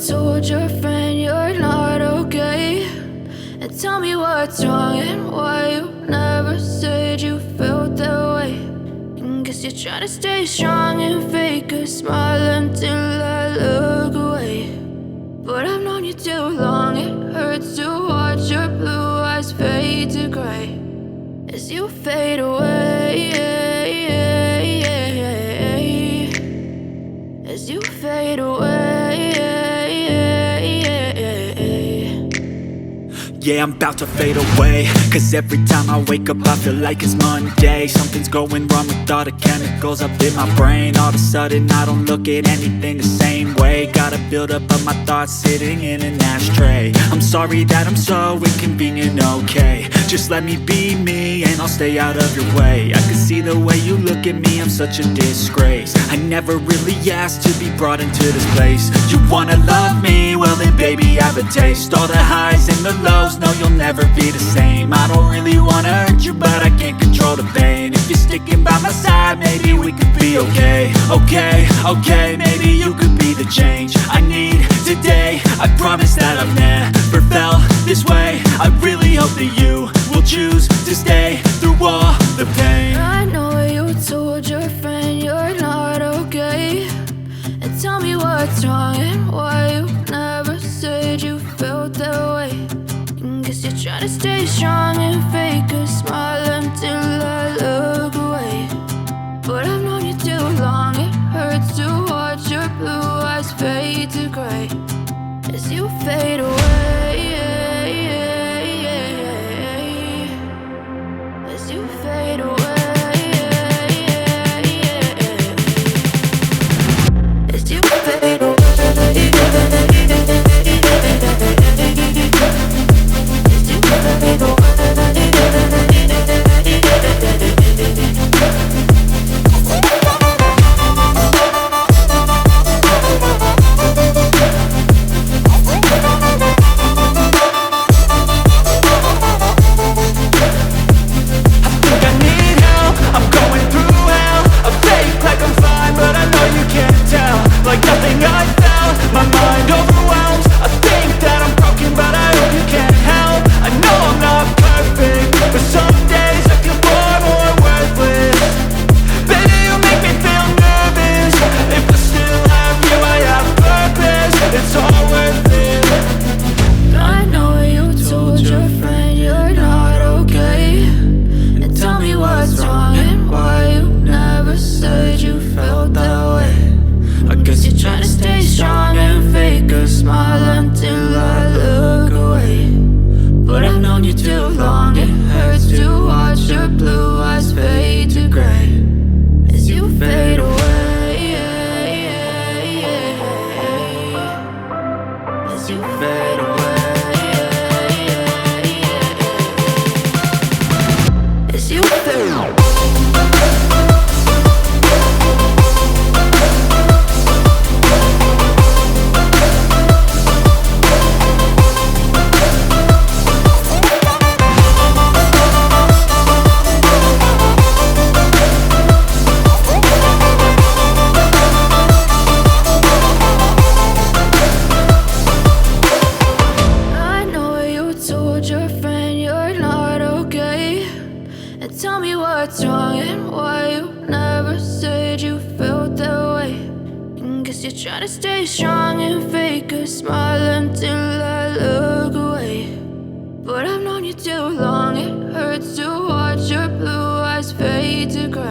told your friend you're not okay, and tell me what's wrong and why you never said you felt that way. And guess you're trying to stay strong and fake a smile until I look away. But I've known you too long, it hurts to watch your blue eyes fade to gray as you fade away, as you fade away. Yeah, I'm about to fade away, cause every time I wake up I feel like it's Monday. Something's going wrong with all the chemicals up in my brain. All of a sudden I don't look at anything the same way. Gotta build up of my thoughts sitting in an ashtray. I'm sorry that I'm so inconvenient, okay. Just let me be me and I'll stay out of your way. I can see the way you look at me, I'm such a disgrace. I never really asked to be brought into this place. You wanna love me? Well then baby I have a taste. All the highs and the lows, no you'll never be the same. I don't really wanna hurt you but I can't control the pain. If you're sticking by my side maybe we could be okay. Okay, maybe you could be the change I need today. I promise that I've never felt this way. I really hope that you will choose to stay through all the pain. I know you told your friend you're not okay, and tell me what's wrong and why you never said you felt that way. And guess you're trying to stay strong and fake a smile until I look away. But I've known you too long, it hurts to watch your blue eyes fade to gray as you fade away, as you fade away, as you fade away. Like nothing I felt, my mind overwhelmed. I think that I'm broken, but I hope you can't help. I know I'm not perfect, but some days I feel far more worthless. Baby, you make me feel nervous. If I still have you, I have purpose. It's all worth it. I know you told your friend you're not okay, and tell me what's wrong and why you never said you felt that way. I guess you're trying to stay strong and fake a smile until I look away. But I've known you too long, it hurts to watch your blue eyes fade to gray as you fade away, as you fade away, as you fade away. Tell me what's wrong and why you never said you felt that way. And guess you're trying to stay strong and fake a smile until I look away. But I've known you too long, it hurts to watch your blue eyes fade to gray